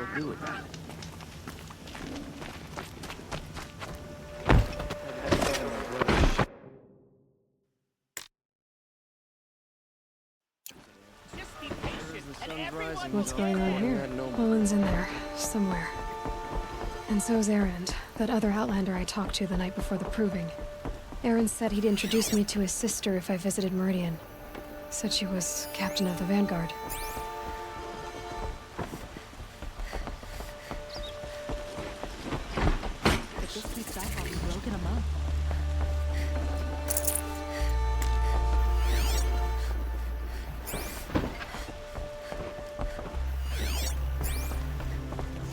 I'll do with that. What's going on here? Olin's in there, somewhere. And so's Erend, that other Outlander I talked to the night before the proving. Erend said he'd introduce me to his sister if I visited Meridian. Said she was captain of the Vanguard. If this keeps up, I'll be broke in a month.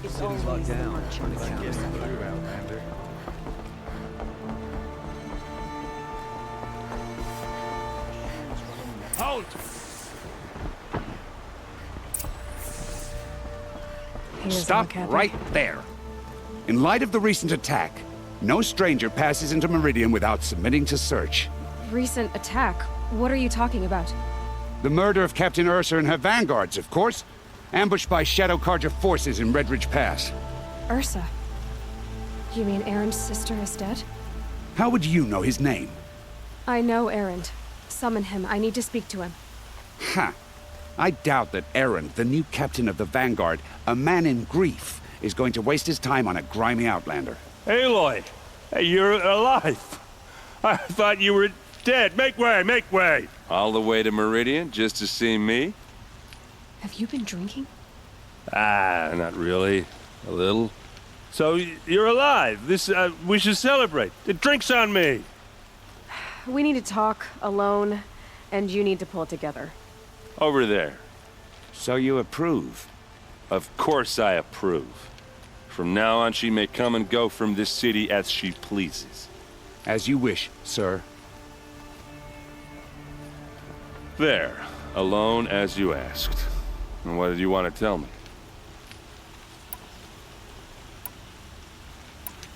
City's locked down. Trying to get through, Outlander. Halt! He is in Stop the cabin. right there. In light of the recent attack, no stranger passes into Meridian without submitting to search. Recent attack? What are you talking about? The murder of Captain Ursa and her vanguards, of course. Ambushed by Shadow Carja forces in Redridge Pass. Ursa? You mean Erend's sister is dead? How would you know his name? I know Erend. Summon him. I need to speak to him. Ha! I doubt that Erend, the new captain of the Vanguard, a man in grief, is going to waste his time on a grimy Outlander. Aloy! Hey, you're alive! I thought you were dead. Make way, make way! All the way to Meridian just to see me? Have you been drinking? Ah, not really. A little. So, you're alive. We should celebrate. The drink's on me. We need to talk, alone, and you need to pull it together. Over there. So you approve? Of course I approve. From now on, she may come and go from this city as she pleases. As you wish, sir. There. Alone as you asked. And what did you want to tell me?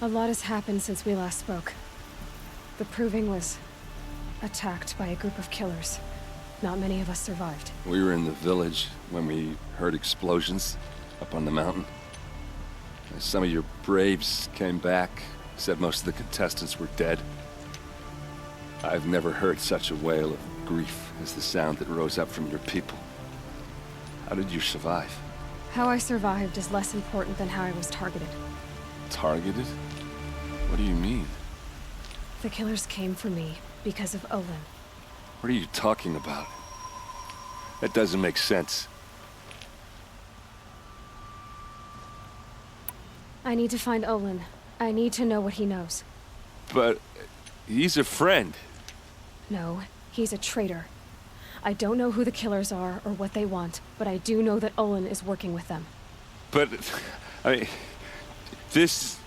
A lot has happened since we last spoke. The Proving was attacked by a group of killers. Not many of us survived. We were in the village when we heard explosions up on the mountain. And some of your braves came back, said most of the contestants were dead. I've never heard such a wail of grief as the sound that rose up from your people. How did you survive? How I survived is less important than how I was targeted. Targeted? What do you mean? The killers came for me because of Olin. What are you talking about? That doesn't make sense. I need to find Olin. I need to know what he knows. But he's a friend. No, he's a traitor. I don't know who the killers are or what they want, but I do know that Olin is working with them. But, I mean, this...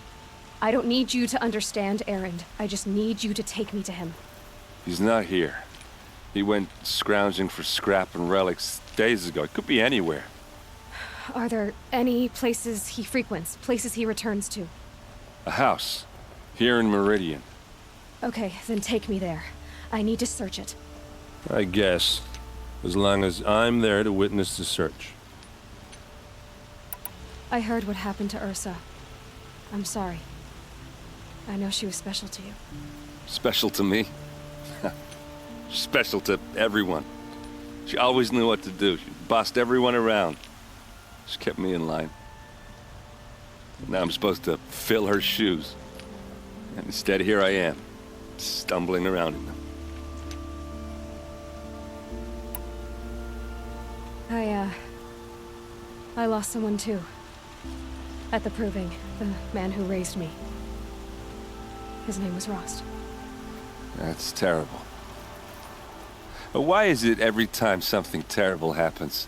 I don't need you to understand, Erend. I just need you to take me to him. He's not here. He went scrounging for scrap and relics days ago. It could be anywhere. Are there any places he frequents, places he returns to? A house. Here in Meridian. Okay, then take me there. I need to search it. I guess. As long as I'm there to witness the search. I heard what happened to Ursa. I'm sorry. I know she was special to you. Special to me? Special to everyone. She always knew what to do. She bossed everyone around. She kept me in line. Now I'm supposed to fill her shoes. And instead, here I am, stumbling around in them. I lost someone too. At the Proving, the man who raised me. His name was Rost. That's terrible. But why is it every time something terrible happens,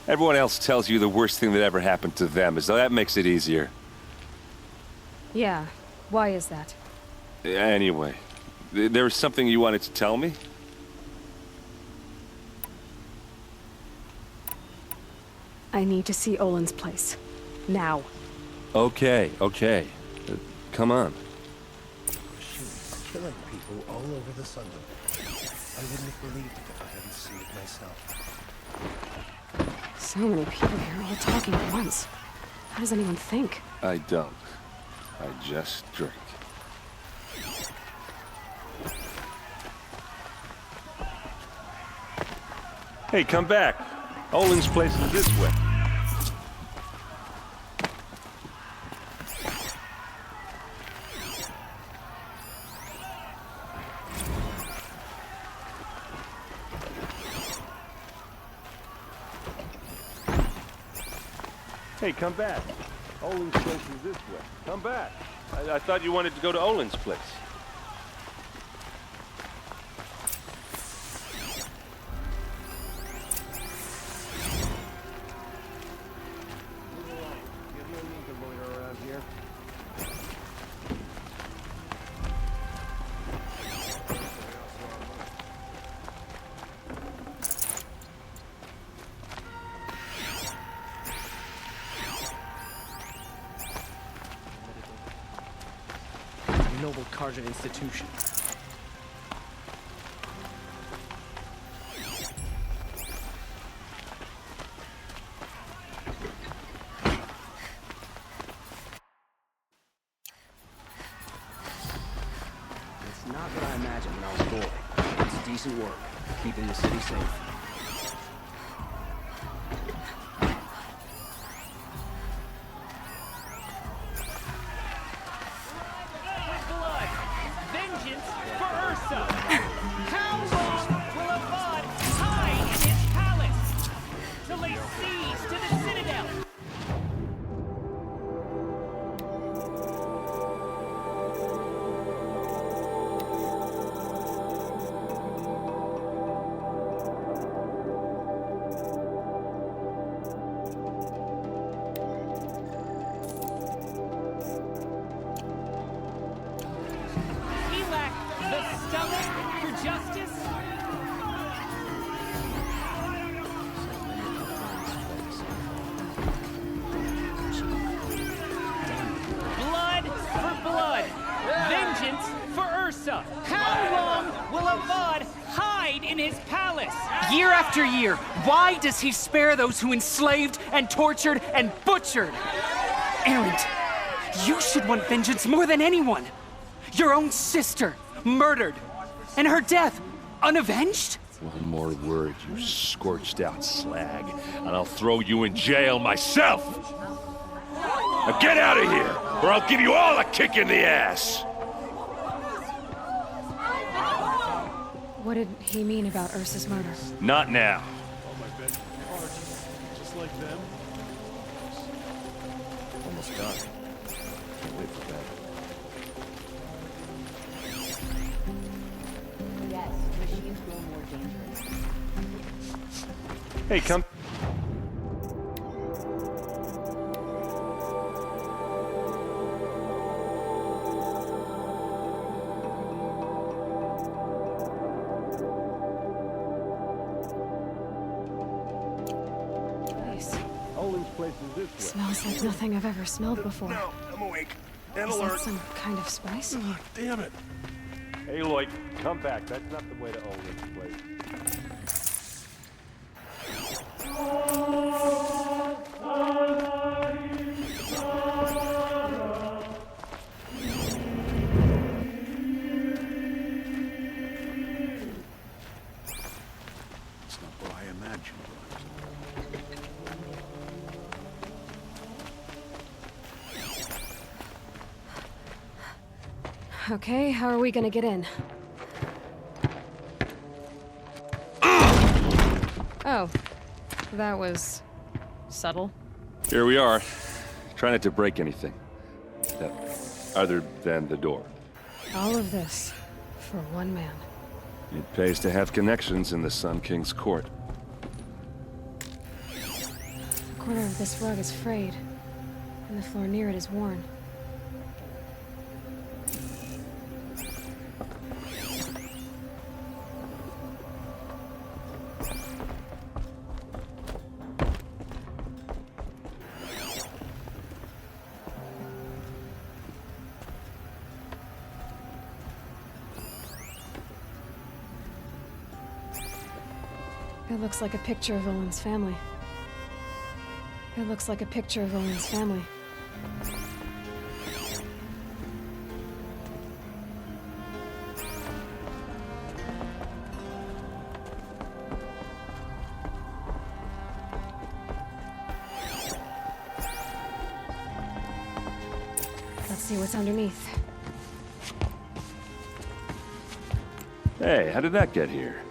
everyone else tells you the worst thing that ever happened to them, as though that makes it easier? Yeah, why is that? Anyway, there was something you wanted to tell me? I need to see Olin's place. Now. Okay. Come on. Machines killing people all over the Sunland. I wouldn't have believed it if I hadn't seen it myself. So many people here all talking at once. What does anyone think? I don't. I just drink. Hey, come back. Olin's place is this way. Hey, come back. Olin's place is this way. Come back. I thought you wanted to go to Olin's place. You have no need to loiter around here. Noble Karjan institution. It's not what I imagined when I was a boy. It's decent work, keeping the city safe. Vengeance for Ursa! How long will Avad hide in his palace? To lay siege to the Citadel! He lacked the stomach for justice? Blood for blood. Vengeance for Ursa. How long will Avad hide in his palace? Year after year, why does he spare those who enslaved and tortured and butchered? Erend, you should want vengeance more than anyone. Your own sister, murdered. And her death, unavenged? One more word, you scorched out slag, and I'll throw you in jail myself! Now get out of here, or I'll give you all a kick in the ass! What did he mean about Ursa's murder? Not now. Just like them. Almost done. Can't wait for bed. Yes, machines grow more dangerous. Hey, come. Nice. Olin's place is this way. Smells like nothing I've ever smelled before. No, I'm awake. And Is that alert. some kind of spice? Ugh, damn it. Hey, Lloyd, come back. That's not the way to Olin's place. It's not what I imagined. Okay, how are we gonna get in? Oh, that was subtle. Here we are. Try not to break anything. Other than the door. All of this for one man. It pays to have connections in the Sun King's court. The corner of this rug is frayed, and the floor near it is worn. It looks like a picture of Olin's family. It looks like a picture of Owen's family. Let's see what's underneath. Hey, how did that get here?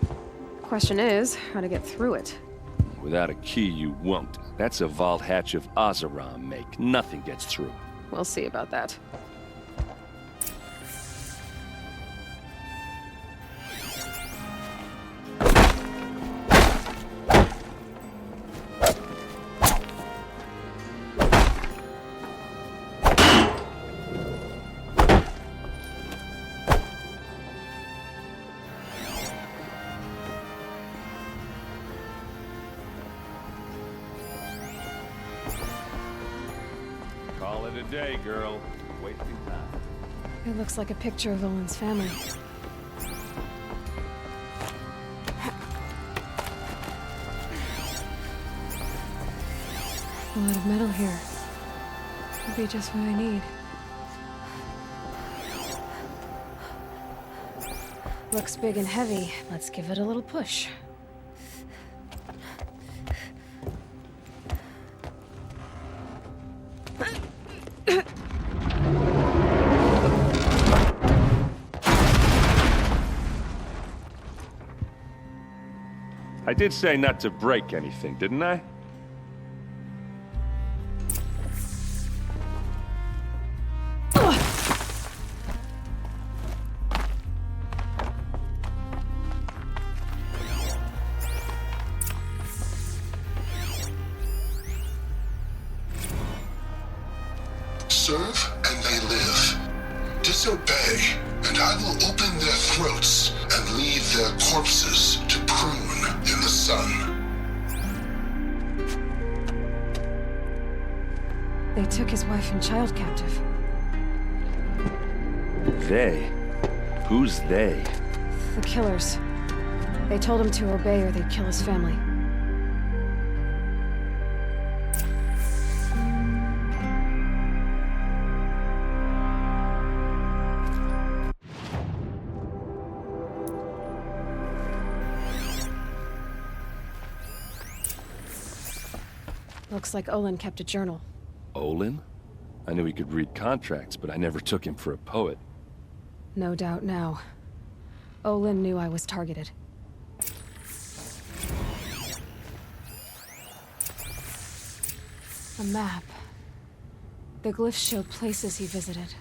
Question is, how to get through it. Without a key, you won't. That's a vault hatch of Oseram make. Nothing gets through. We'll see about that. Call it a day, girl. Wasting time. It looks like a picture of Owen's family. A lot of metal here. Could be just what I need. Looks big and heavy. Let's give it a little push. I did say not to break anything, didn't I? Serve and they live. Disobey, and I will open their throats and leave their corpses to prune in the sun. They took his wife and child captive. They? Who's they? The killers. They told him to obey or they'd kill his family. Looks like Olin kept a journal. Olin? I knew he could read contracts, but I never took him for a poet. No doubt now. Olin knew I was targeted. A map. The glyphs show places he visited.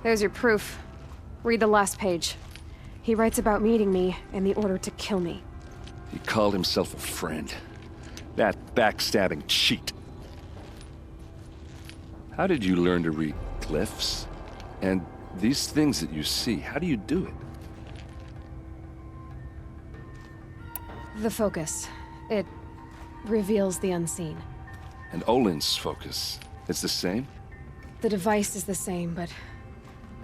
There's your proof. Read the last page. He writes about meeting me and the order to kill me. He called himself a friend. That backstabbing cheat. How did you learn to read glyphs? And these things that you see, how do you do it? The focus. It reveals the unseen. And Olin's focus, it's the same? The device is the same, but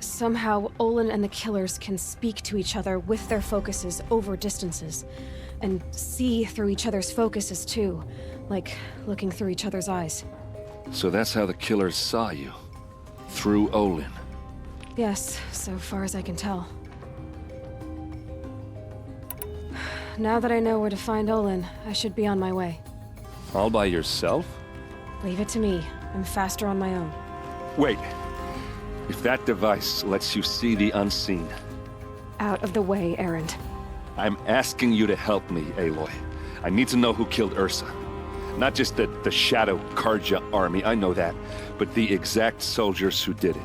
somehow Olin and the killers can speak to each other with their focuses over distances. And see through each other's focuses too, like looking through each other's eyes. So that's how the killers saw you? Through Olin? Yes, so far as I can tell. Now that I know where to find Olin, I should be on my way. All by yourself? Leave it to me. I'm faster on my own. Wait. If that device lets you see the unseen... Out of the way, Erend. I'm asking you to help me, Aloy. I need to know who killed Ursa. Not just the Shadow Karja army, I know that, but the exact soldiers who did it.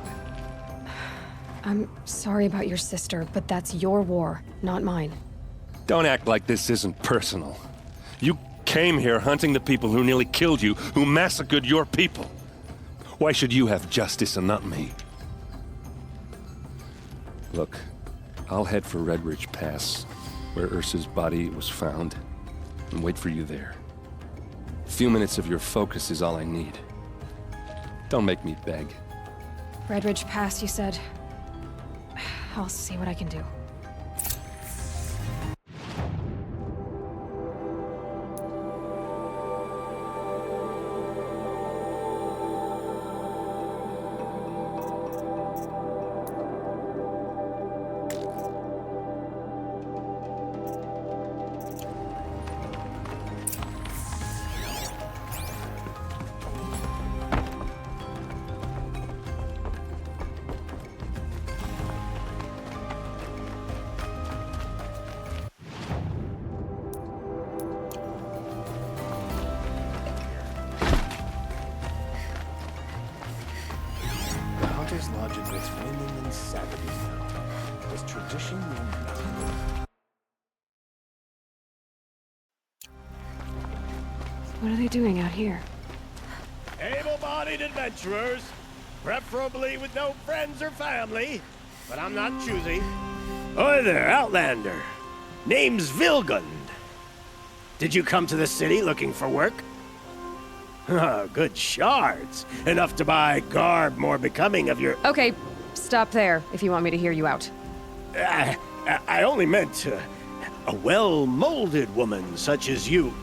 I'm sorry about your sister, but that's your war, not mine. Don't act like this isn't personal. You came here hunting the people who nearly killed you, who massacred your people. Why should you have justice and not me? Look, I'll head for Red Ridge Pass, where Ursa's body was found, and wait for you there. A few minutes of your focus is all I need. Don't make me beg. Redridge Pass, you said. I'll see what I can do. The Hunter's Lodge admits women and savages now. Does tradition mean nothing? What are they doing out here? Able-bodied adventurers, preferably with no friends or family, but I'm not choosy. Oi there, Outlander. Name's Vilgund. Did you come to the city looking for work? Good shards. Enough to buy garb more becoming of your... Okay, stop there if you want me to hear you out. I only meant a well-molded woman such as you.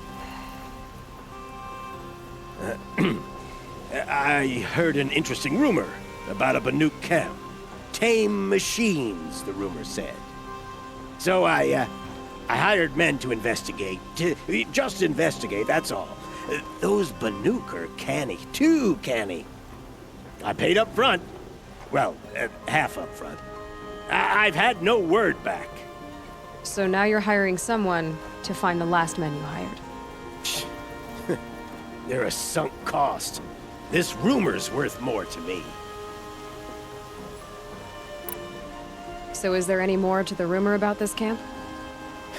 I heard an interesting rumor about a Banuk camp. Tame machines, the rumor said. So I hired men to investigate. Just investigate, that's all. Those Banuk are canny, too canny. I paid up front. Well, half up front. I've had no word back. So now you're hiring someone to find the last men you hired. They're a sunk cost. This rumor's worth more to me. So is there any more to the rumor about this camp?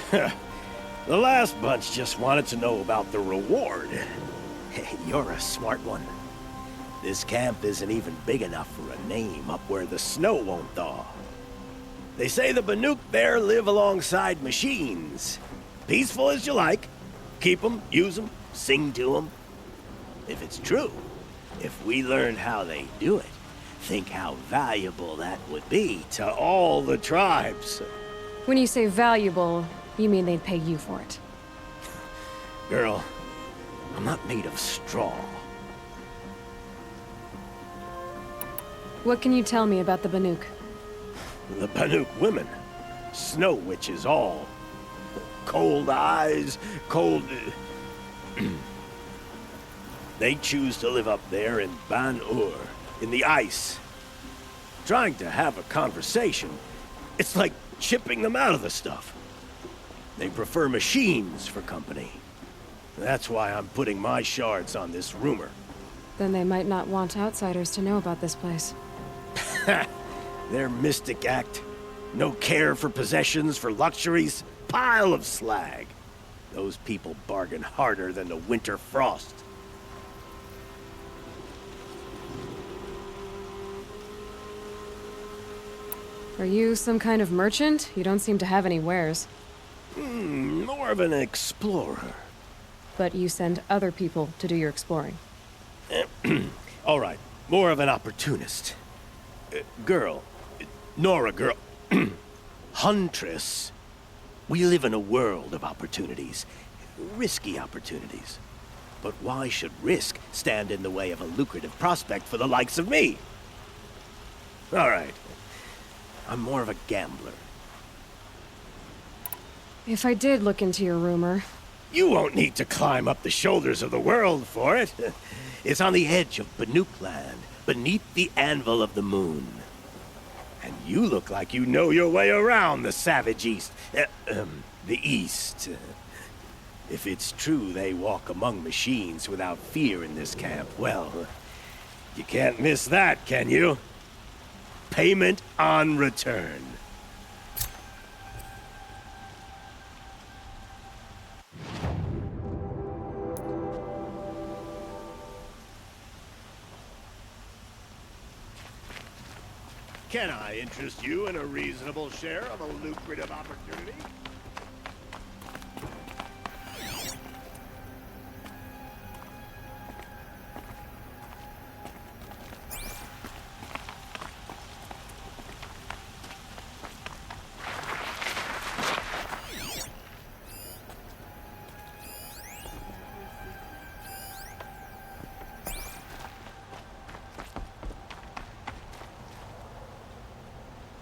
The last bunch just wanted to know about the reward. You're a smart one. This camp isn't even big enough for a name up where the snow won't thaw. They say the Banuk there live alongside machines. Peaceful as you like. Keep them, use them, sing to them. If it's true, if we learned how they do it, think how valuable that would be to all the tribes. When you say valuable, you mean they'd pay you for it. Girl, I'm not made of straw. What can you tell me about the Banuk? The Banuk women, snow witches all. Cold eyes, cold... They choose to live up there in Ban-Ur, in the ice. Trying to have a conversation, it's like chipping them out of the stuff. They prefer machines for company. That's why I'm putting my shards on this rumor. Then they might not want outsiders to know about this place. Their mystic act. No care for possessions, for luxuries. Pile of slag. Those people bargain harder than the winter frost. Are you some kind of merchant? You don't seem to have any wares. More of an explorer. But you send other people to do your exploring. All right, more of an opportunist. Girl. Nora, girl. Huntress. We live in a world of opportunities. Risky opportunities. But why should risk stand in the way of a lucrative prospect for the likes of me? All right. I'm more of a gambler. If I did look into your rumor... You won't need to climb up the shoulders of the world for it. It's on the edge of Banuk land, beneath the anvil of the moon. And you look like you know your way around the savage east. The east. If it's true they walk among machines without fear in this camp, well, you can't miss that, can you? Payment on return. Can I interest you in a reasonable share of a lucrative opportunity?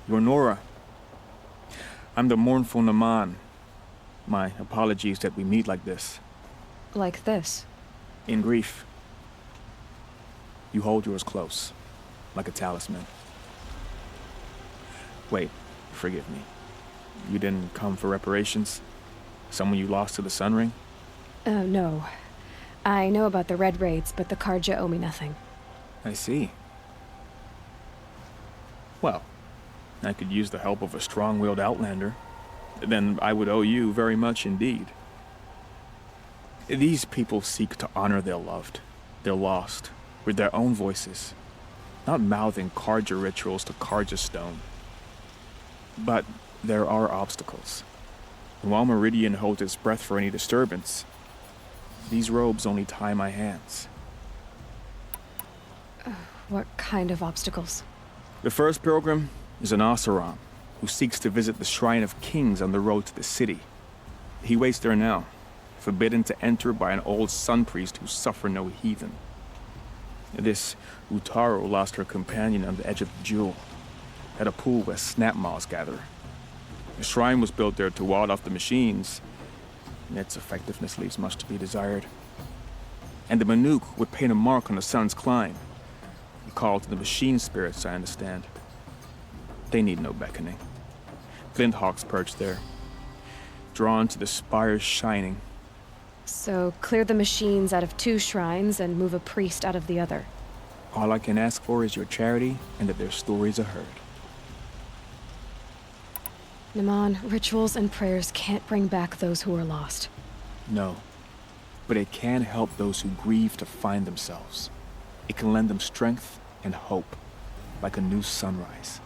You're Nora. I'm the mournful Naman. My apologies that we meet like this. Like this? In grief. You hold yours close, like a talisman. Wait, forgive me. You didn't come for reparations? Someone you lost to the Sun Ring? No. I know about the Red Raids, but the Karja owe me nothing. I see. Well, I could use the help of a strong-willed outlander. Then I would owe you very much indeed. These people seek to honor their loved, their lost, with their own voices, not mouthing Karja rituals to Karja stone. But there are obstacles. And while Meridian holds its breath for any disturbance, these robes only tie my hands. What kind of obstacles? The first pilgrim is an Oseram, who seeks to visit the Shrine of Kings on the road to the city. He waits there now, forbidden to enter by an old sun priest who suffer no heathen. This Utaru lost her companion on the edge of the Jewel, at a pool where snap moths gather. The shrine was built there to ward off the machines, and its effectiveness leaves much to be desired. And the Manuk would paint a mark on the sun's climb, a call to the machine spirits, I understand. They need no beckoning. Flinthawks perch there, drawn to the spires shining. So, clear the machines out of 2 shrines and move a priest out of the other. All I can ask for is your charity and that their stories are heard. Naman, rituals and prayers can't bring back those who are lost. No, but it can help those who grieve to find themselves. It can lend them strength and hope, like a new sunrise.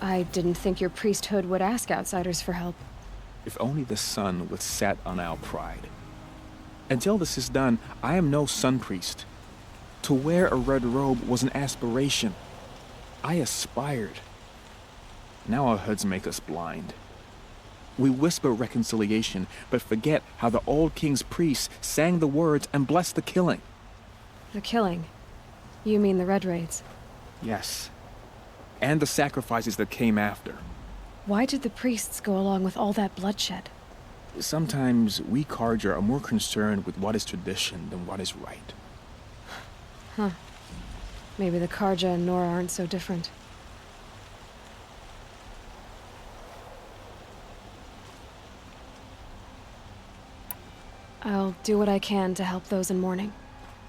I didn't think your priesthood would ask outsiders for help. If only the sun would set on our pride. Until this is done, I am no sun priest. To wear a red robe was an aspiration. I aspired. Now our hoods make us blind. We whisper reconciliation, but forget how the old king's priests sang the words and blessed the killing. The killing? You mean the Red Raids? Yes. And the sacrifices that came after. Why did the priests go along with all that bloodshed? Sometimes we Karja are more concerned with what is tradition than what is right. Huh. Maybe the Karja and Nora aren't so different. I'll do what I can to help those in mourning.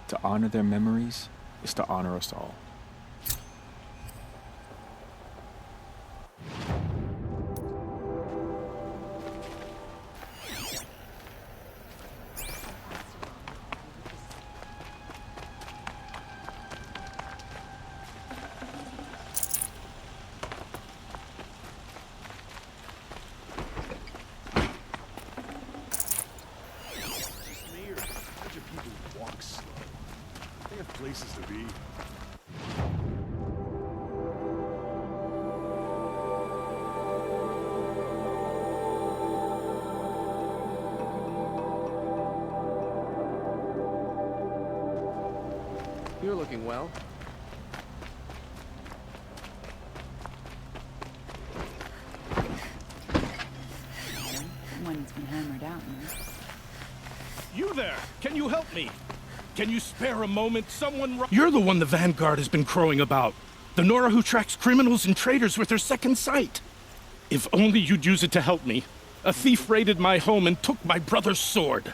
To honor their memories is to honor us all. Places to be. You're looking well. When it's been hammered out, You there! Can you help me? Can you spare a moment? You're the one the Vanguard has been crowing about. The Nora who tracks criminals and traitors with her second sight. If only you'd use it to help me. A thief raided my home and took my brother's sword.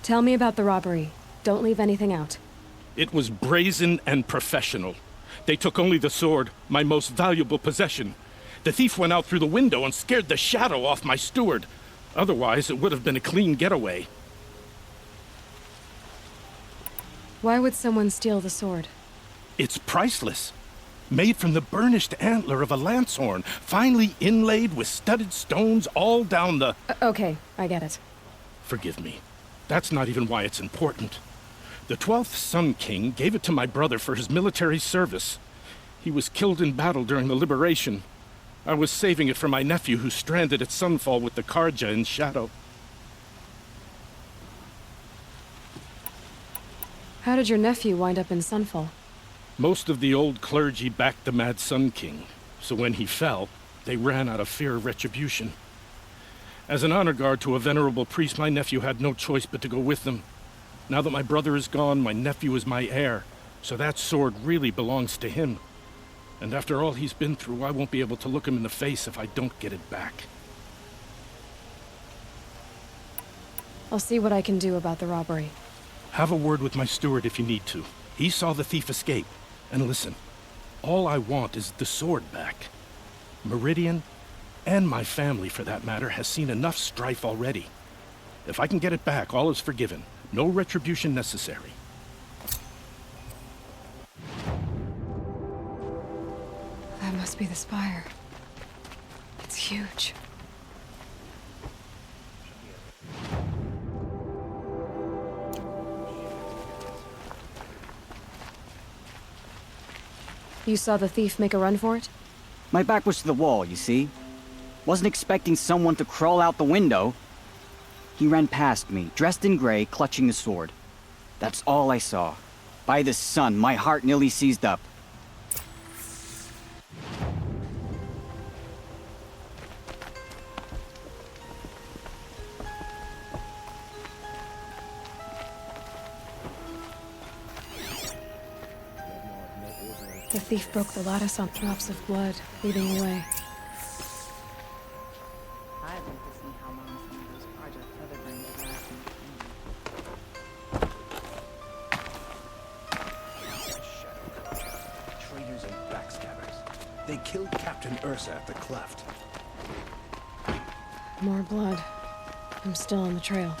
Tell me about the robbery. Don't leave anything out. It was brazen and professional. They took only the sword, my most valuable possession. The thief went out through the window and scared the shadow off my steward. Otherwise, it would have been a clean getaway. Why would someone steal the sword? It's priceless. Made from the burnished antler of a lancehorn, finely inlaid with studded stones all down the... Okay, I get it. Forgive me. That's not even why it's important. The 12th Sun King gave it to my brother for his military service. He was killed in battle during the Liberation. I was saving it for my nephew who's stranded at Sunfall with the Karja in Shadow. How did your nephew wind up in Sunfall? Most of the old clergy backed the Mad Sun King, so when he fell, they ran out of fear of retribution. As an honor guard to a venerable priest, my nephew had no choice but to go with them. Now that my brother is gone, my nephew is my heir, so that sword really belongs to him. And after all he's been through, I won't be able to look him in the face if I don't get it back. I'll see what I can do about the robbery. Have a word with my steward if you need to. He saw the thief escape. And listen, all I want is the sword back. Meridian, and my family for that matter, has seen enough strife already. If I can get it back, all is forgiven. No retribution necessary. That must be the spire. It's huge. You saw the thief make a run for it? My back was to the wall, you see? Wasn't expecting someone to crawl out the window. He ran past me, dressed in gray, clutching a sword. That's all I saw. By the sun, my heart nearly seized up. The thief broke the lattice on drops of blood, leading away. I'd like to see how long some of those Project Featherbrains are lasting. Traitors and backstabbers. They killed Captain Ursa at the Cleft. More blood. I'm still on the trail.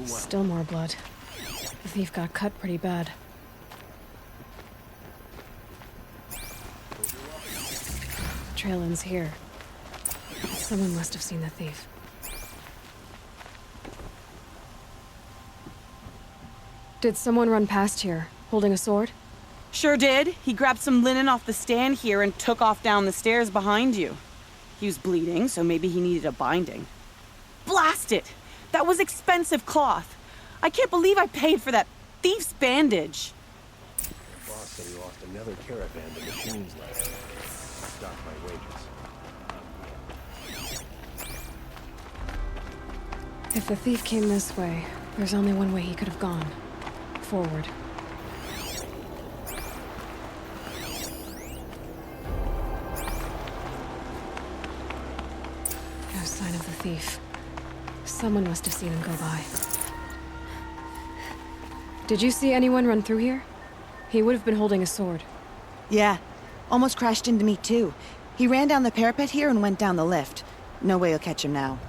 Still more blood. The thief got cut pretty bad. Trail ends here. Someone must have seen the thief. Did someone run past here, holding a sword? Sure did. He grabbed some linen off the stand here and took off down the stairs behind you. He was bleeding, so maybe he needed a binding. Blast it! That was expensive cloth. I can't believe I paid for that thief's bandage. The boss said he lost another caravan to machines last night. Stopped my wages. If the thief came this way, there's only one way he could have gone. Forward. No sign of the thief. Someone must have seen him go by. Did you see anyone run through here? He would have been holding a sword. Yeah. Almost crashed into me, too. He ran down the parapet here and went down the lift. No way you'll catch him now.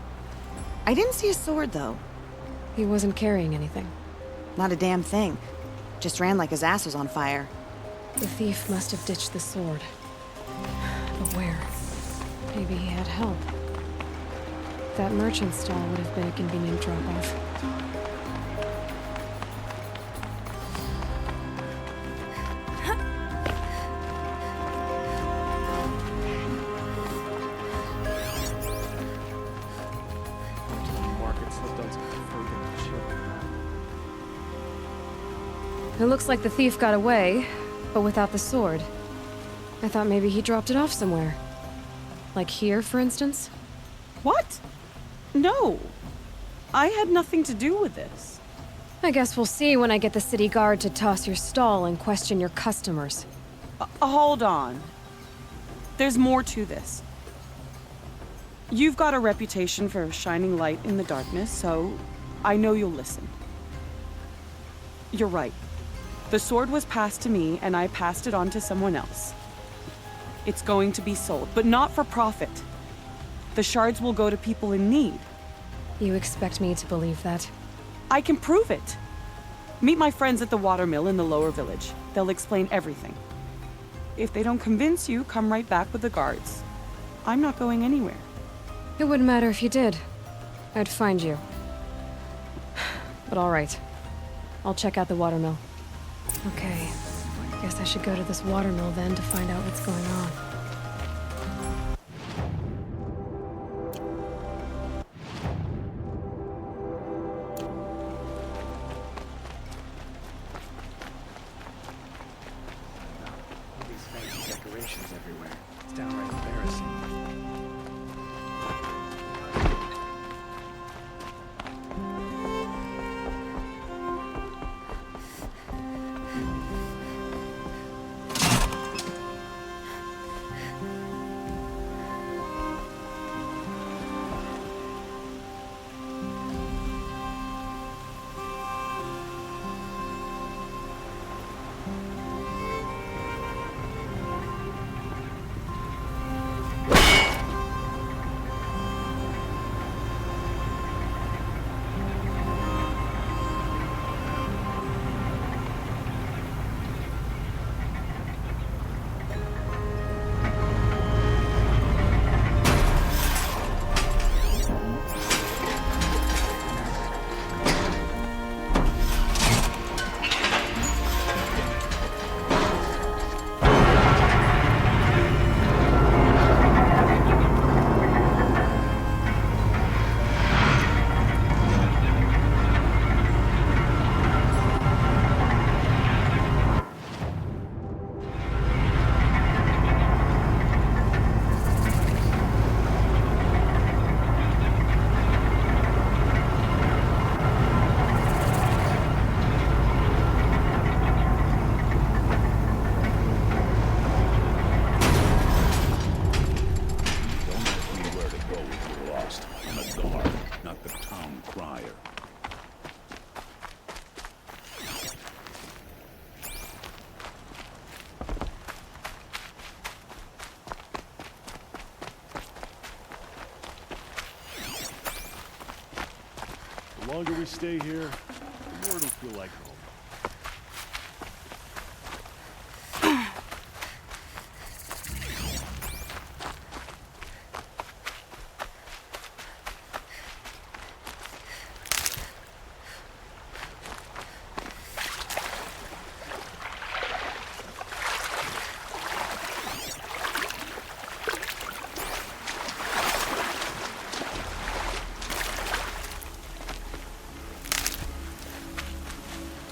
I didn't see a sword, though. He wasn't carrying anything. Not a damn thing. Just ran like his ass was on fire. The thief must have ditched the sword. But where? Maybe he had help. That merchant stall would have been a convenient drop-off. It looks like the thief got away, but without the sword. I thought maybe he dropped it off somewhere. Like here, for instance? What? No. I had nothing to do with this. I guess we'll see when I get the city guard to toss your stall and question your customers. Hold on. There's more to this. You've got a reputation for shining light in the darkness, so I know you'll listen. You're right. The sword was passed to me, and I passed it on to someone else. It's going to be sold, but not for profit. The shards will go to people in need. You expect me to believe that? I can prove it. Meet my friends at the watermill in the lower village. They'll explain everything. If they don't convince you, come right back with the guards. I'm not going anywhere. It wouldn't matter if you did. I'd find you. But all right. I'll check out the watermill. Okay. Guess I should go to this watermill then to find out what's going on. Decorations everywhere. It's downright embarrassing. The longer we stay here, the more it'll feel like home.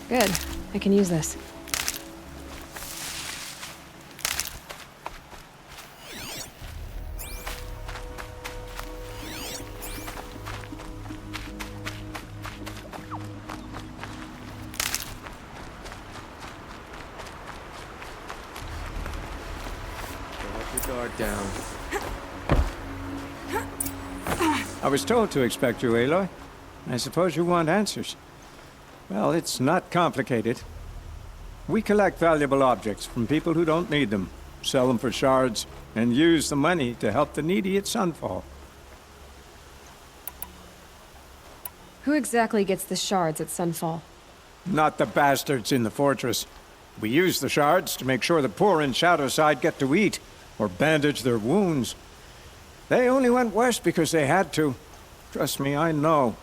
Good. I can use this. Let your guard down. I was told to expect you, Aloy. I suppose you want answers. Well, it's not complicated. We collect valuable objects from people who don't need them, sell them for shards, and use the money to help the needy at Sunfall. Who exactly gets the shards at Sunfall? Not the bastards in the fortress. We use the shards to make sure the poor in Shadowside get to eat, or bandage their wounds. They only went west because they had to. Trust me, I know.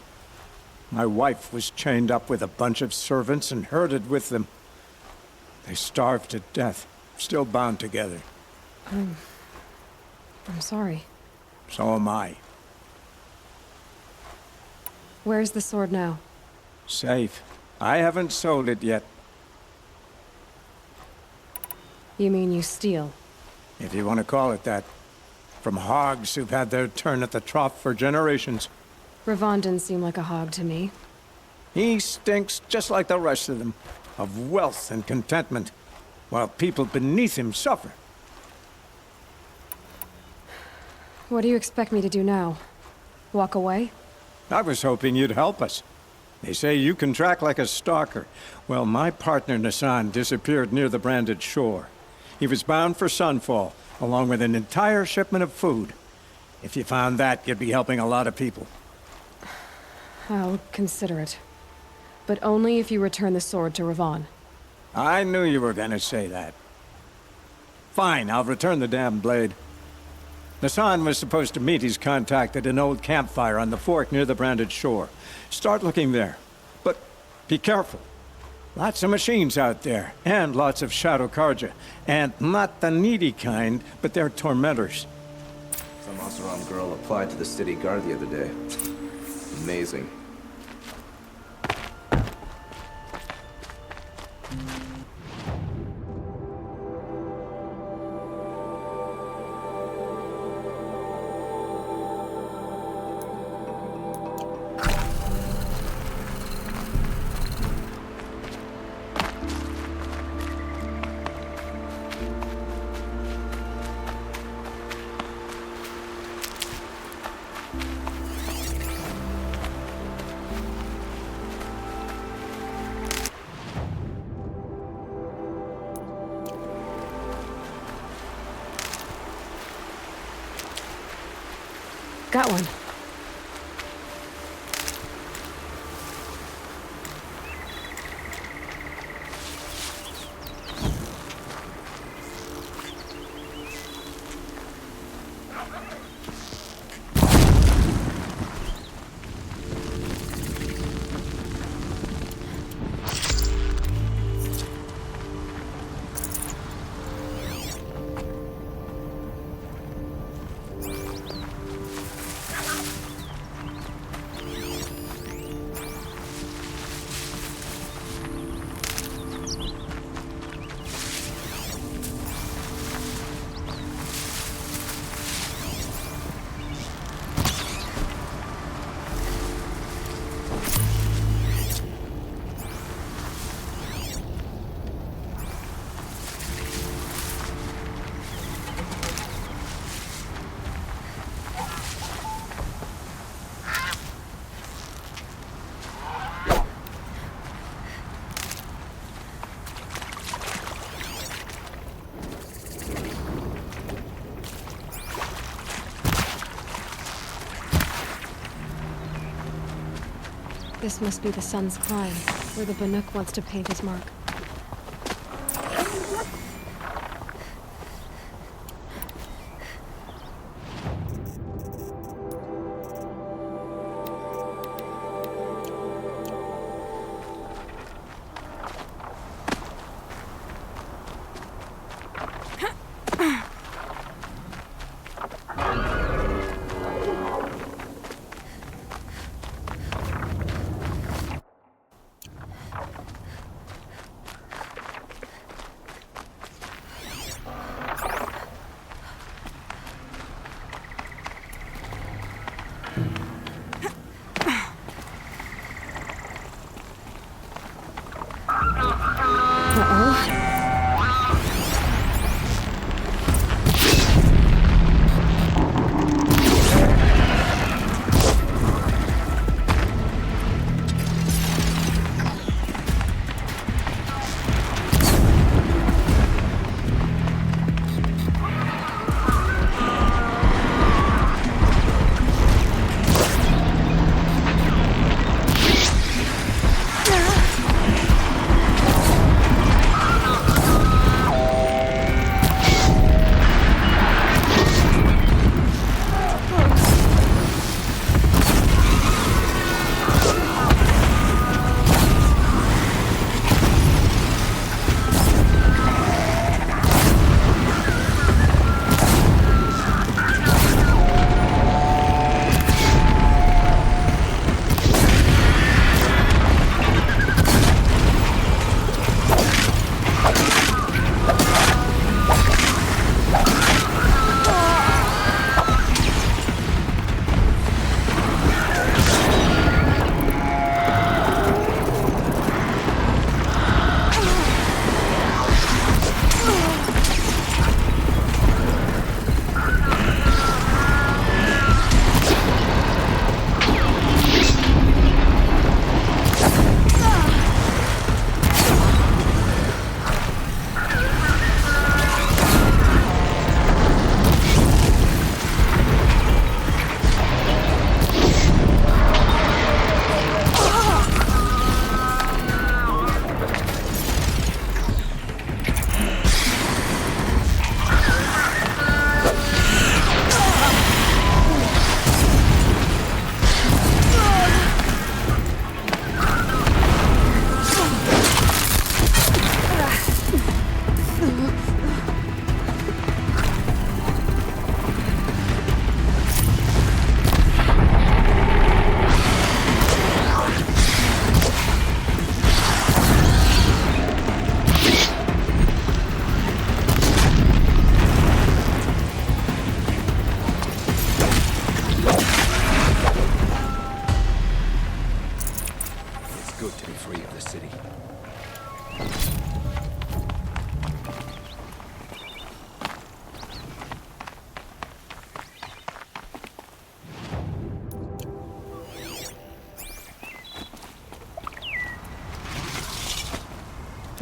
My wife was chained up with a bunch of servants and herded with them. They starved to death, still bound together. I'm sorry. So am I. Where's the sword now? Safe. I haven't sold it yet. You mean you steal? If you want to call it that. from hogs who've had their turn at the trough for generations. Ravon didn't seem like a hog to me. He stinks just like the rest of them, of wealth and contentment, while people beneath him suffer. What do you expect me to do now? Walk away? I was hoping you'd help us. They say you can track like a stalker. Well, my partner Nassan disappeared near the branded shore. He was bound for Sunfall, along with an entire shipment of food. If you found that, you'd be helping a lot of people. I'll consider it. But only if you return the sword to Ravon. I knew you were gonna say that. Fine, I'll return the damn blade. Nassan was supposed to meet his contact at an old campfire on the fork near the branded shore. Start looking there. But be careful. Lots of machines out there, and lots of Shadow Karja. And not the needy kind, but they're tormentors. Some Oseram girl applied to the city guard the other day. Amazing. Got one. This must be the Sun's Climb, where the Banuk wants to paint his mark.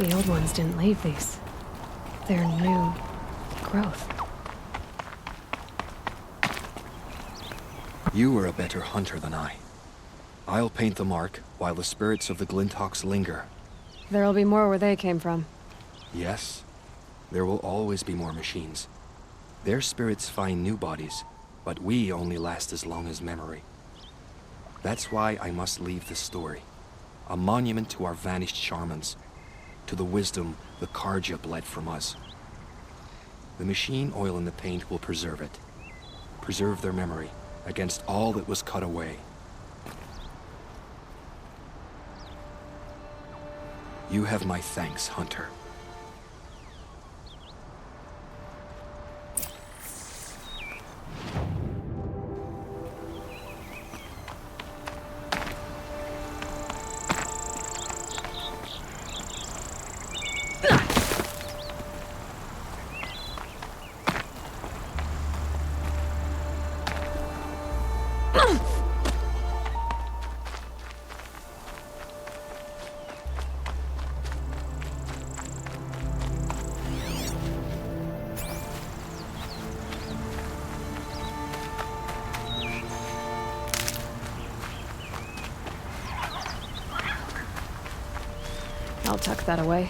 The old ones didn't leave these. They're new growth. You are a better hunter than I. I'll paint the mark while the spirits of the Glinthawks linger. There'll be more where they came from. Yes, there will always be more machines. Their spirits find new bodies, but we only last as long as memory. That's why I must leave this story. A monument to our vanished shamans, to the wisdom the Carja bled from us. The machine oil in the paint will preserve it. Preserve their memory against all that was cut away. You have my thanks, Hunter. I'll tuck that away.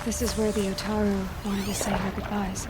This is where the Otaru wanted to say her goodbyes.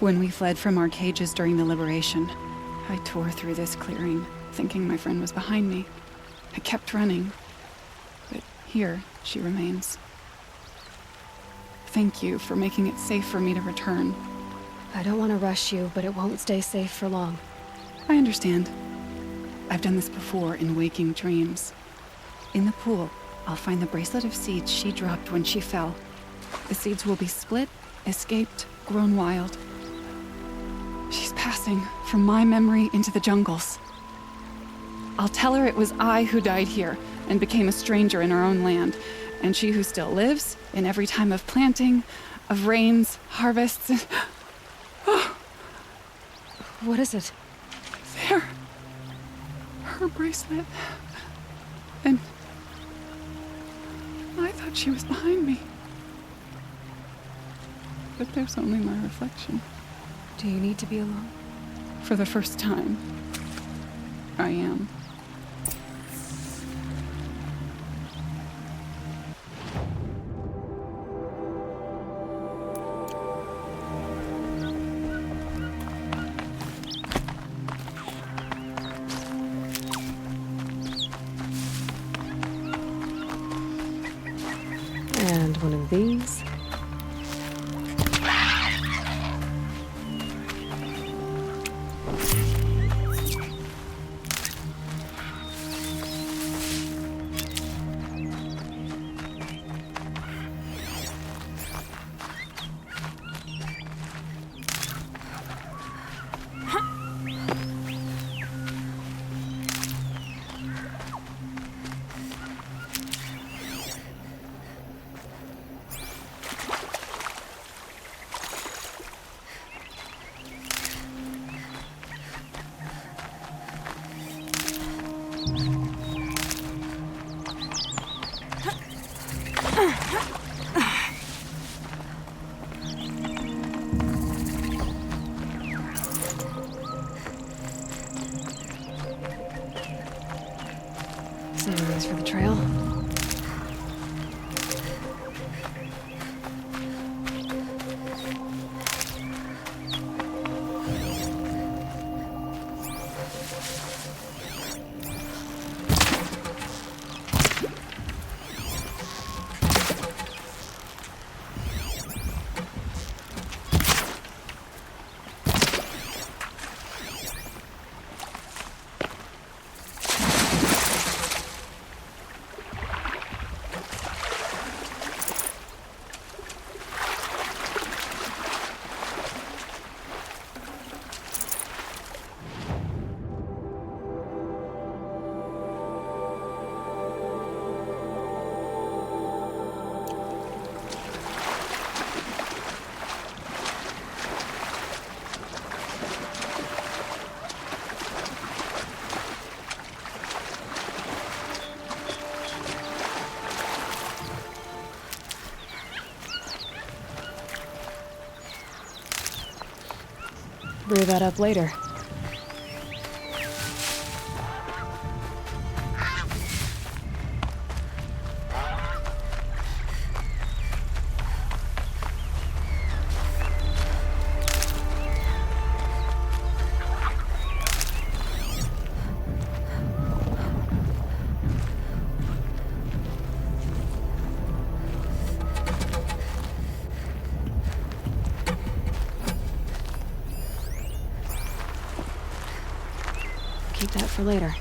When we fled from our cages during the liberation, I tore through this clearing, thinking my friend was behind me. I kept running, but here she remains. Thank you for making it safe for me to return. I don't want to rush you, but it won't stay safe for long. I understand. I've done this before in waking dreams. In the pool, I'll find the bracelet of seeds she dropped when she fell. The seeds will be split, escaped, grown wild. She's passing from my memory into the jungles. I'll tell her it was I who died here and became a stranger in our own land, and she who still lives in every time of planting, of rains, harvests, and... What is it? There. Her bracelet. And... I thought she was behind me. But there's only my reflection. Do you need to be alone? For the first time, I am. And one of these. Saving these for the trail. Brew that up later. Keep that for later.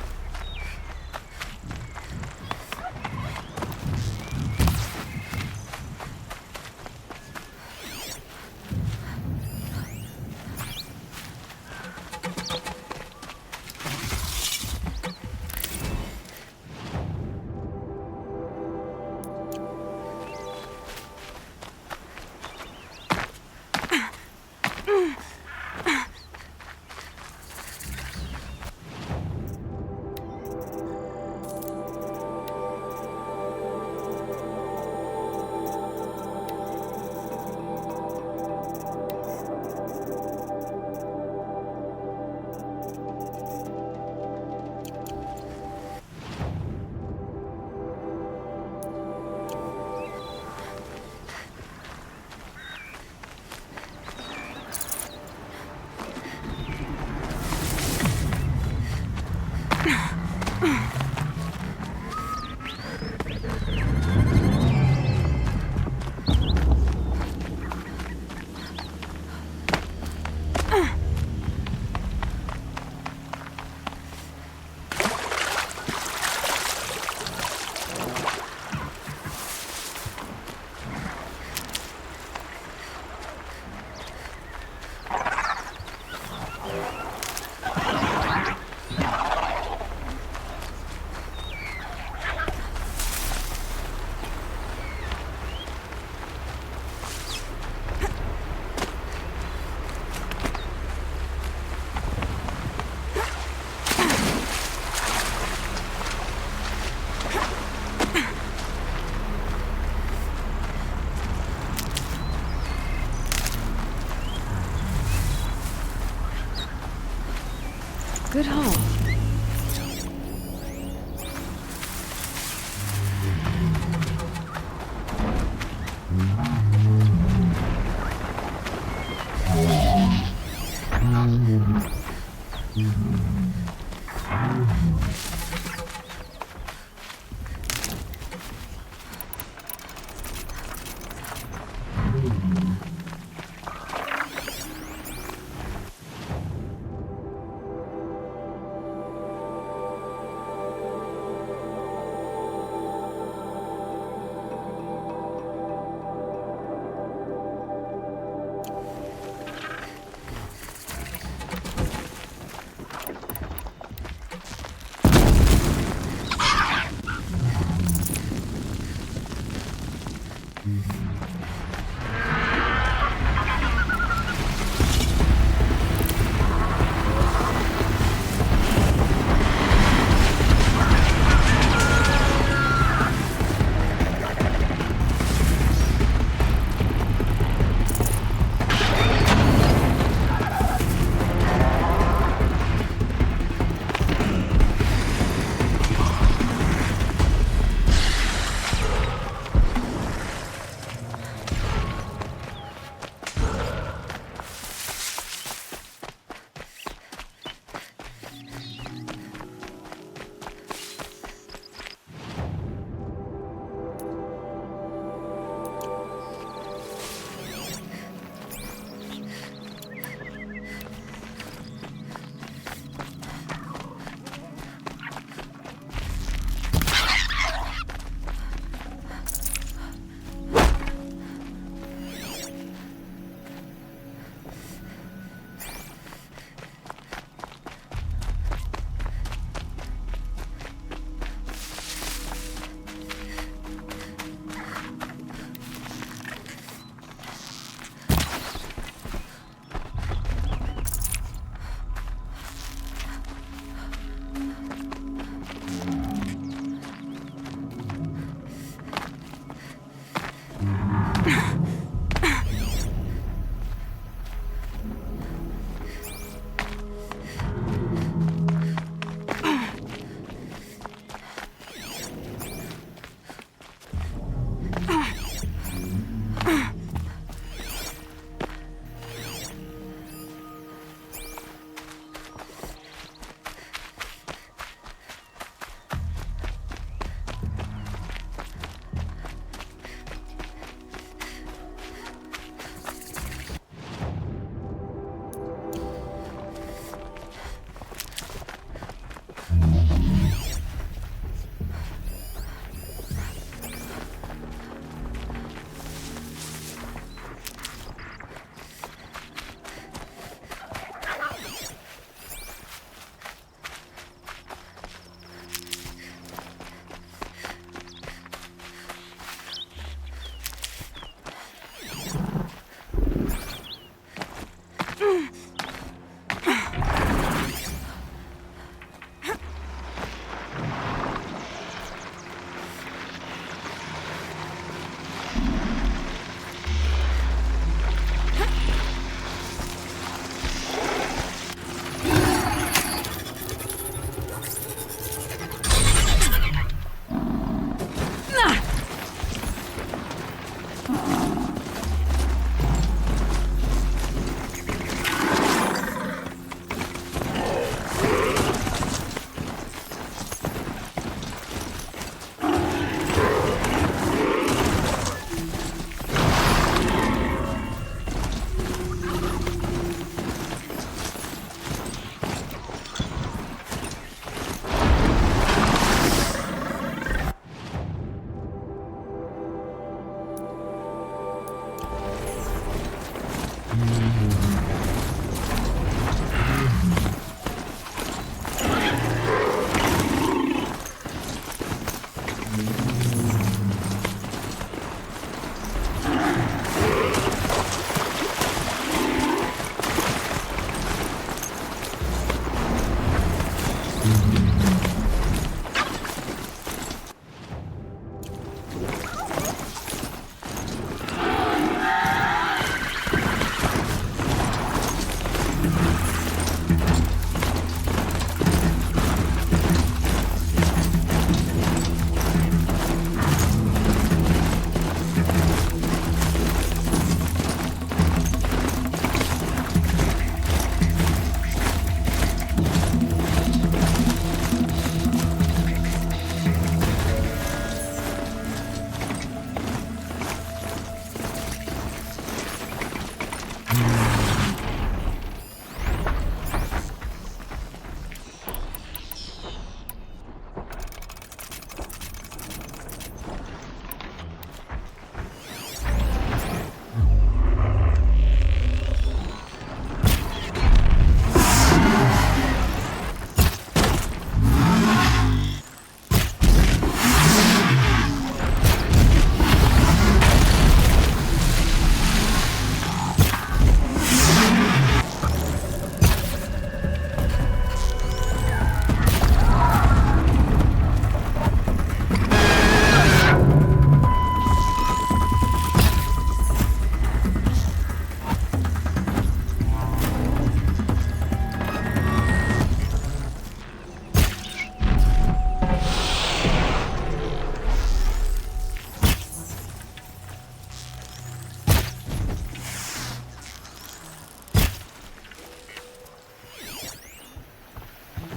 Good haul.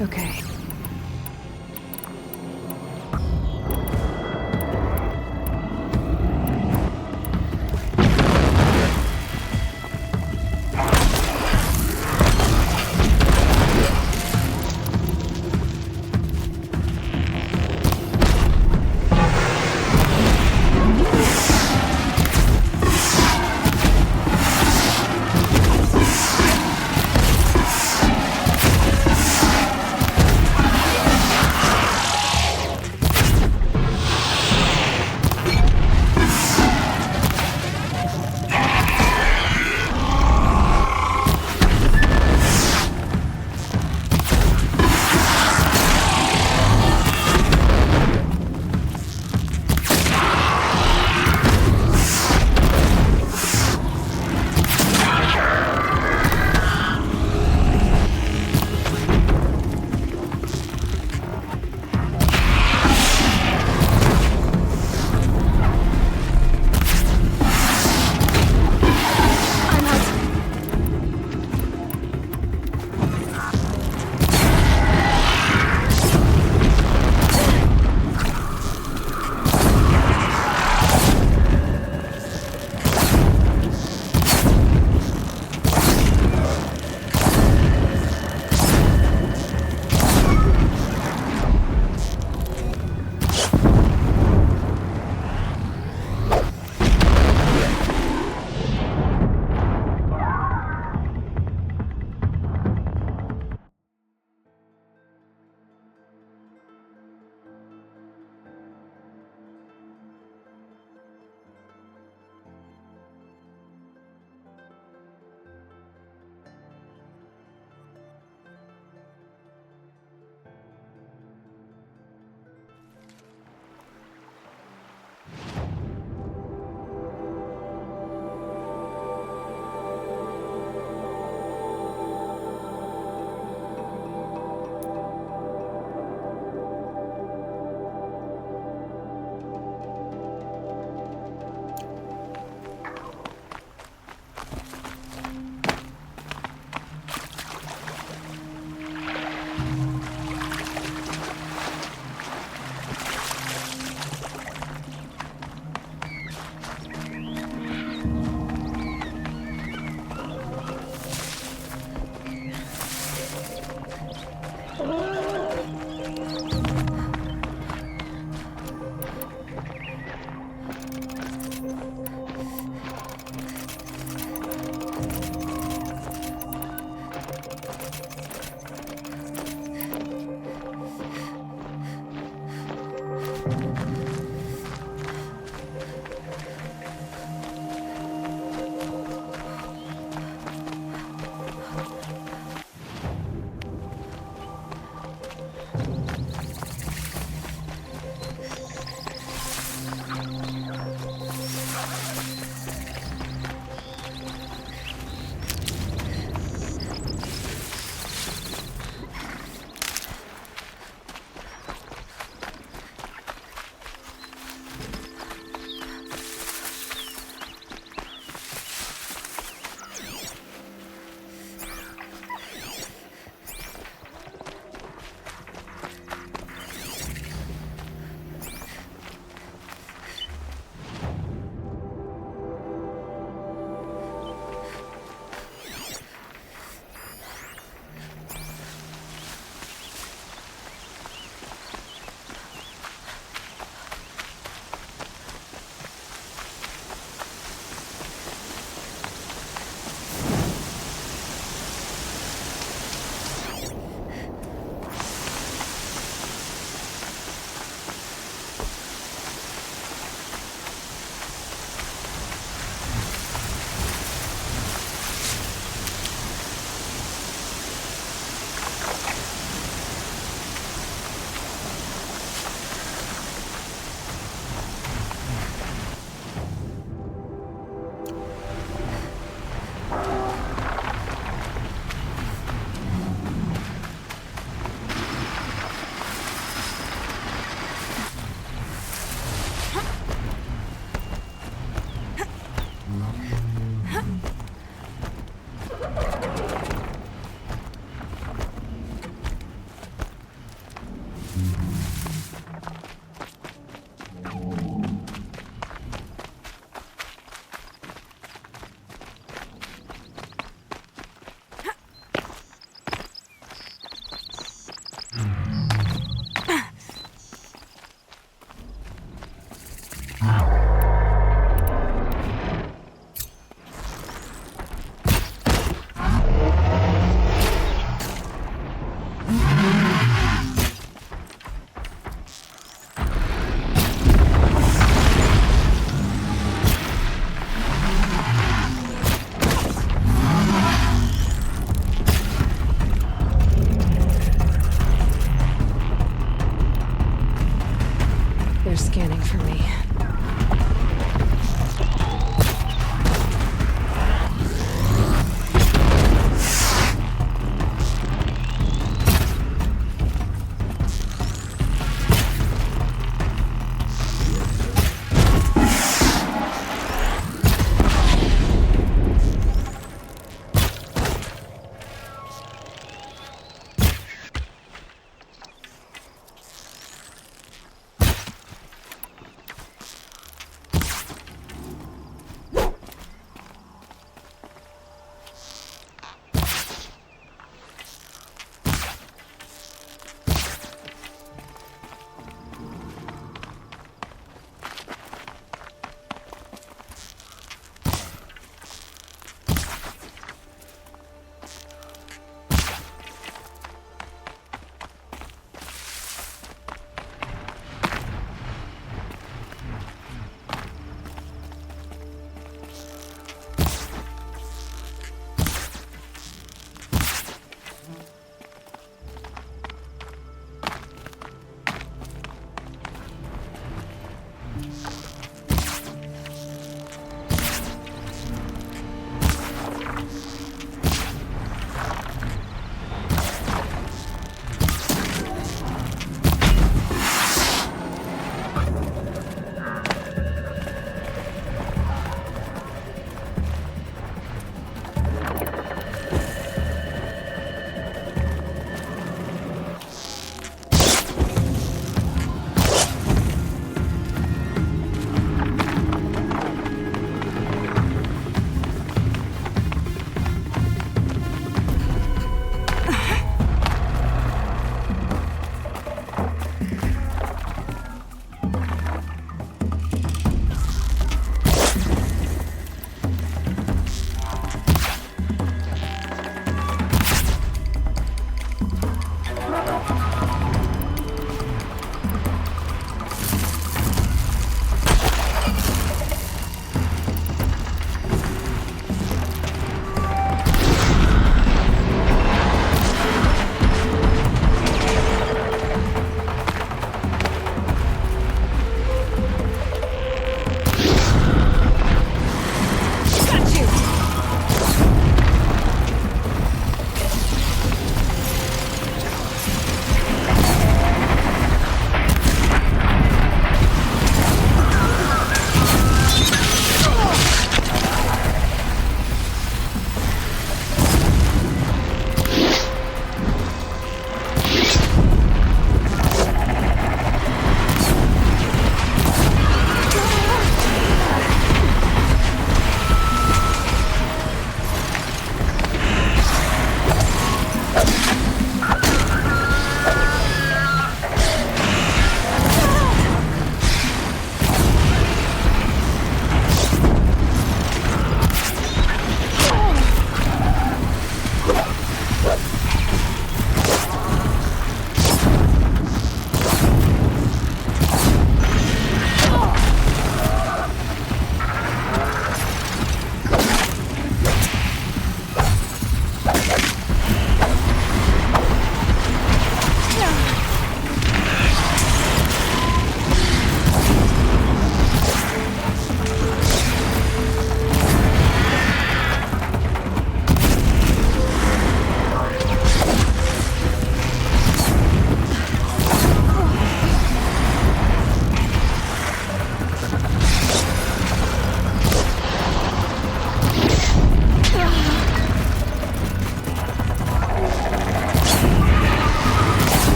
Okay.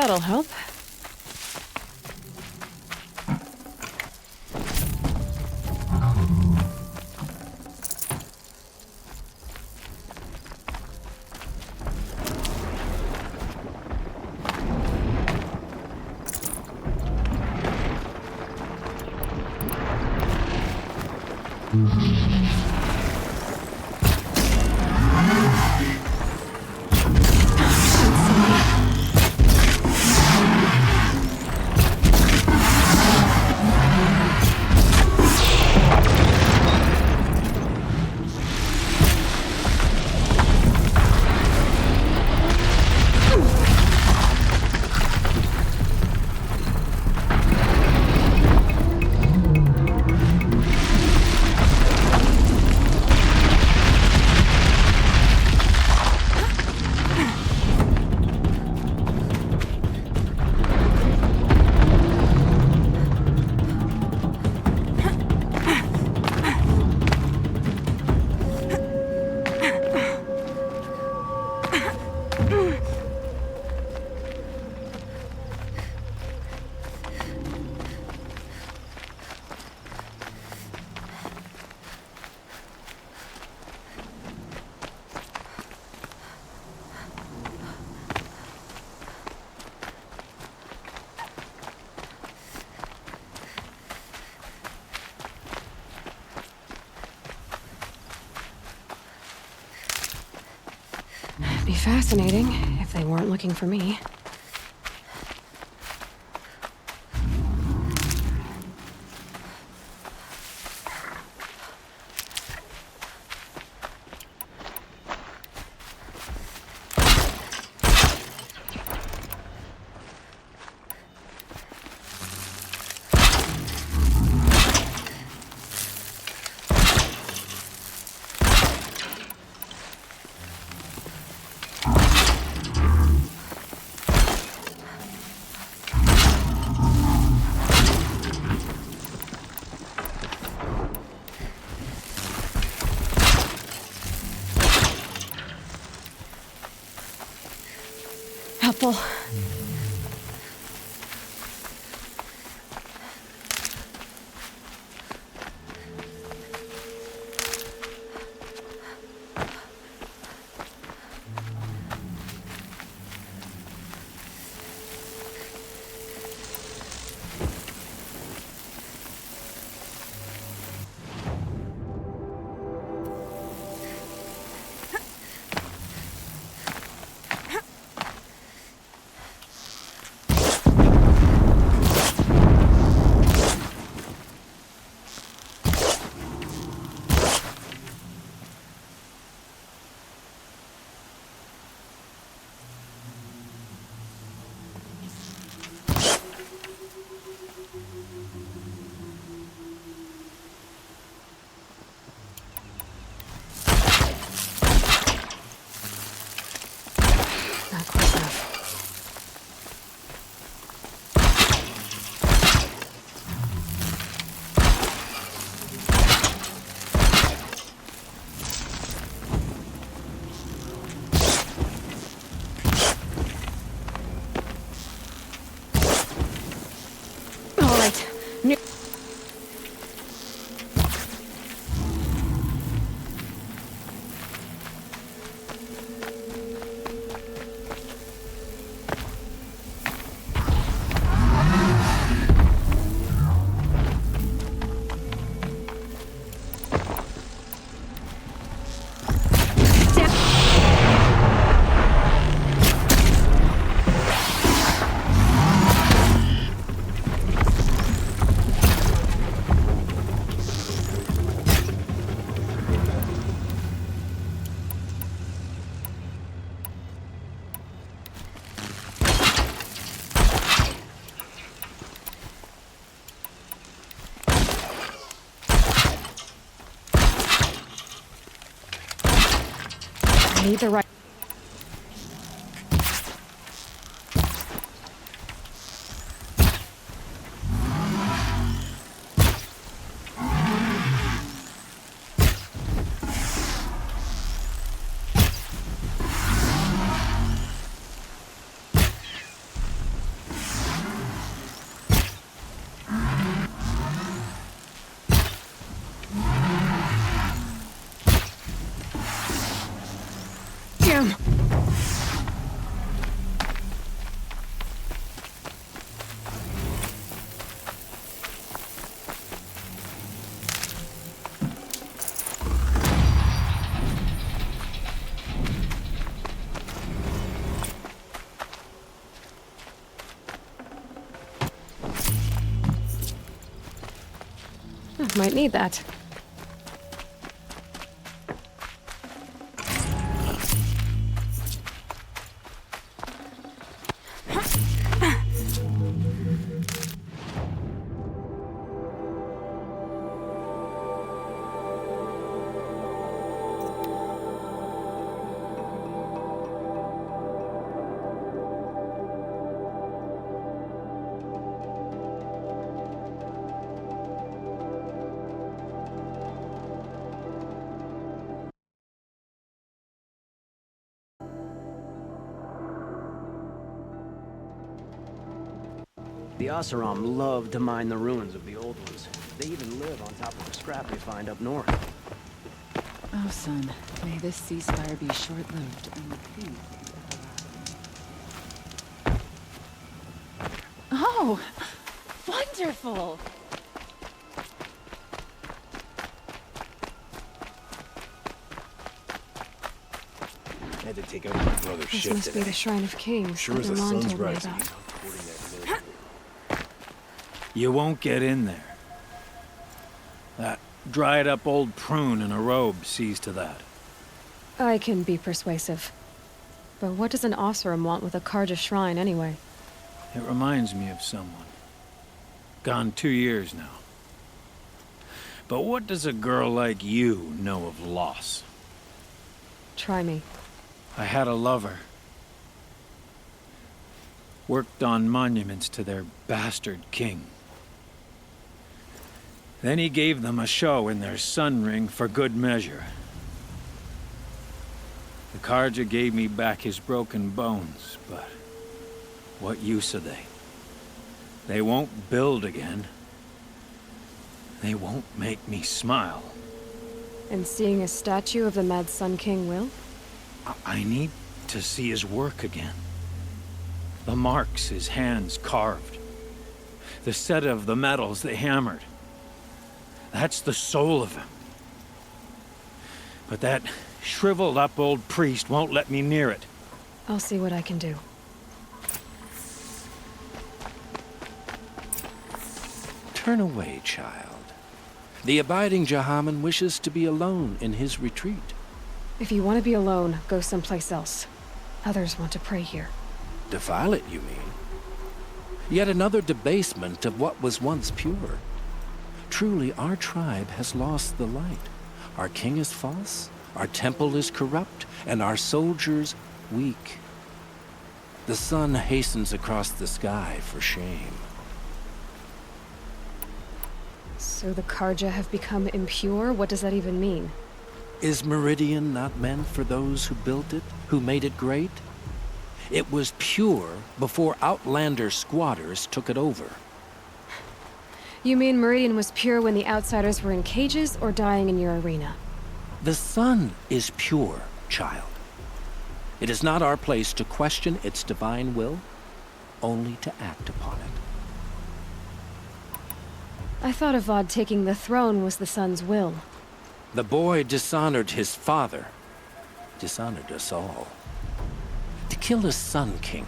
That'll help. Be fascinating if they weren't looking for me. Helpful. Not close enough. All right. I need the right. him! Might need that. The Oseram love to mine the ruins of the old ones. They even live on top of the scrap they find up north. Oh, son, may this ceasefire be short-lived and the peace. Oh, wonderful! I had to take out my brother's This ship must be today. the Shrine of Kings Sure that as the your mom sun's told me rising. about. You won't get in there. That dried-up old prune in a robe sees to that. I can be persuasive. But what does an Oseram want with a Karja shrine, anyway? It reminds me of someone. Gone 2 years now. But what does a girl like you know of loss? Try me. I had a lover. Worked on monuments to their bastard king. Then he gave them a show in their sun ring for good measure. The Karja gave me back his broken bones, but what use are they? They won't build again. They won't make me smile. And seeing a statue of the Mad Sun King will? I need to see his work again. The marks his hands carved. The set of the metals they hammered. That's the soul of him. But that shriveled up old priest won't let me near it. I'll see what I can do. Turn away, child. The abiding Jahaman wishes to be alone in his retreat. If you want to be alone, go someplace else. Others want to pray here. Defile it, you mean? Yet another debasement of what was once pure. Truly, our tribe has lost the light. Our king is false, our temple is corrupt, and our soldiers weak. The sun hastens across the sky for shame. So the Karja have become impure? What does that even mean? Is Meridian not meant for those who built it, who made it great? It was pure before Outlander squatters took it over. You mean Meridian was pure when the outsiders were in cages or dying in your arena? The sun is pure, child. It is not our place to question its divine will, only to act upon it. I thought Avad taking the throne was the sun's will. The boy dishonored his father, dishonored us all. To kill a Sun King,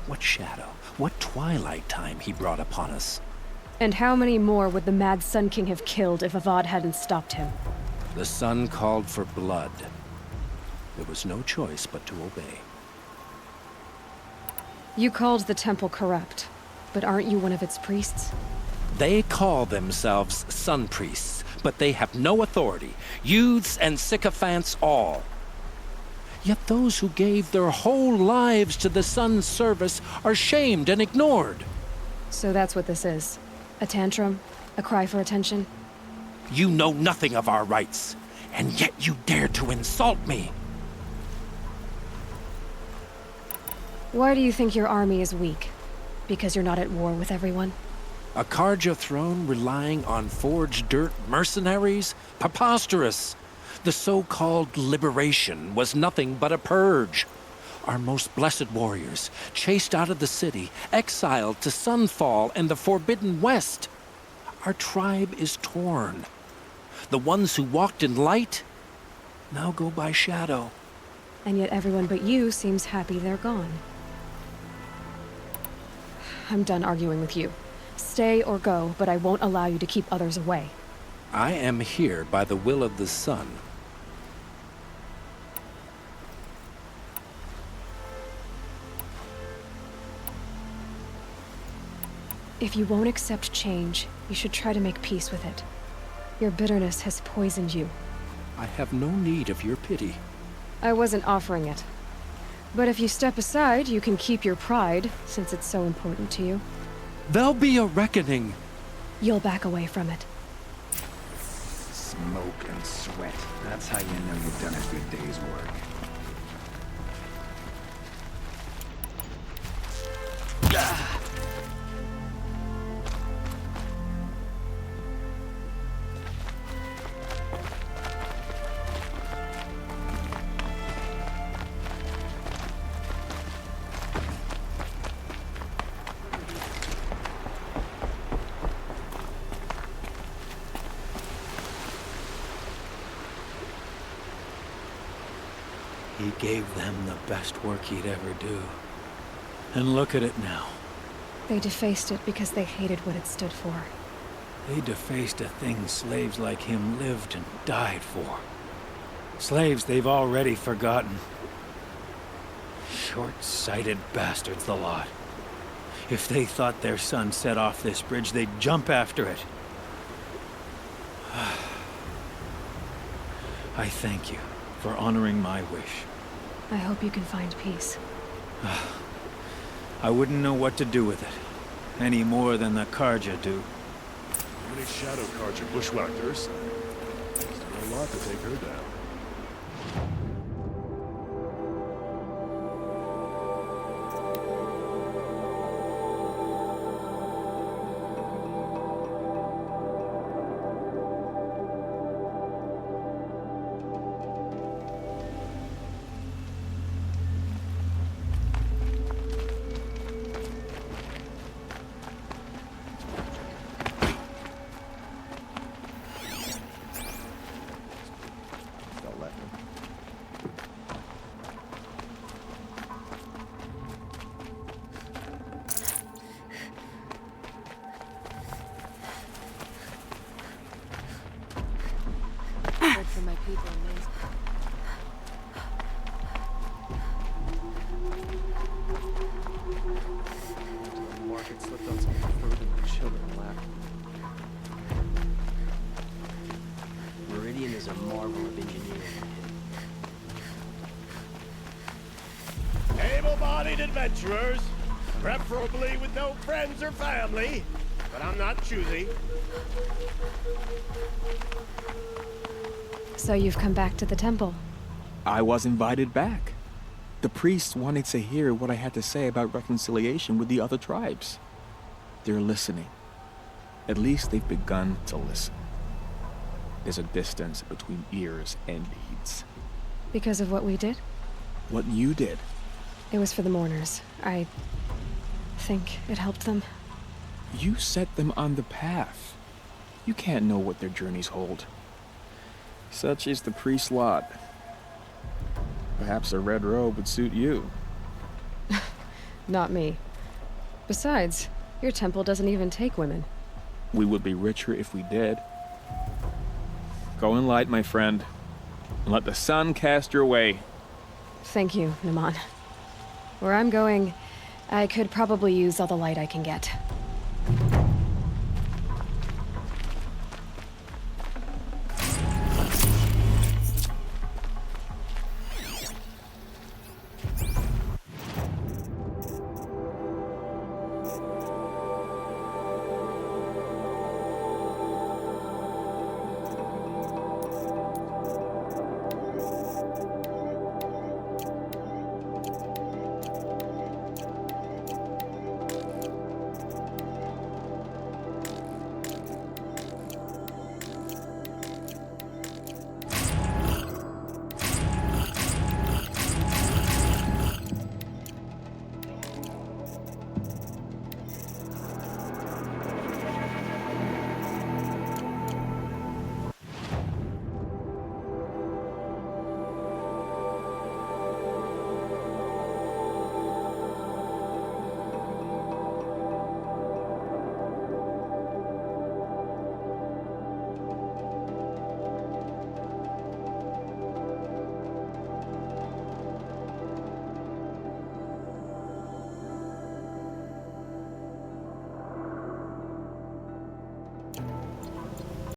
what shadow, what twilight time he brought upon us. And how many more would the Mad Sun King have killed if Avad hadn't stopped him? The sun called for blood. There was no choice but to obey. You called the temple corrupt, but aren't you one of its priests? They call themselves sun priests, but they have no authority. Youths and sycophants all. Yet those who gave their whole lives to the sun's service are shamed and ignored. So that's what this is. A tantrum? A cry for attention? You know nothing of our rights, and yet you dare to insult me. Why do you think your army is weak? Because you're not at war with everyone? A Karja throne relying on forged dirt mercenaries? Preposterous! The so-called liberation was nothing but a purge. Our most blessed warriors, chased out of the city, exiled to Sunfall and the Forbidden West. Our tribe is torn. The ones who walked in light now go by shadow. And yet everyone but you seems happy they're gone. I'm done arguing with you. Stay or go, but I won't allow you to keep others away. I am here by the will of the sun. If you won't accept change, you should try to make peace with it. Your bitterness has poisoned you. I have no need of your pity. I wasn't offering it. But if you step aside, you can keep your pride, since it's so important to you. There'll be a reckoning. You'll back away from it. Smoke and sweat. That's how you know you've done a good day's work. He gave them the best work he'd ever do. And look at it now. They defaced it because they hated what it stood for. They defaced a thing slaves like him lived and died for. Slaves they've already forgotten. Short-sighted bastards, the lot. If they thought their son set off this bridge, they'd jump after it. I thank you for honoring my wish. I hope you can find peace. I wouldn't know what to do with it, any more than the Carja do. Many shadow Carja bushwhacked her side. Still a lot to take her down. For my people in Maze. The market slipped on some fruit and the children laughed. Meridian is a marvel of engineering. Able-bodied adventurers, preferably with no friends or family, but I'm not choosy. So you've come back to the temple. I was invited back. The priests wanted to hear what I had to say about reconciliation with the other tribes. They're listening. At least they've begun to listen. There's a distance between ears and deeds. Because of what we did? What you did. It was for the mourners. I think it helped them. You set them on the path. You can't know what their journeys hold. Such is the priest's lot. Perhaps a red robe would suit you. Not me. Besides, your temple doesn't even take women. We would be richer if we did. Go in light, my friend, and let the sun cast your way. Thank you, Naman. Where I'm going, I could probably use all the light I can get.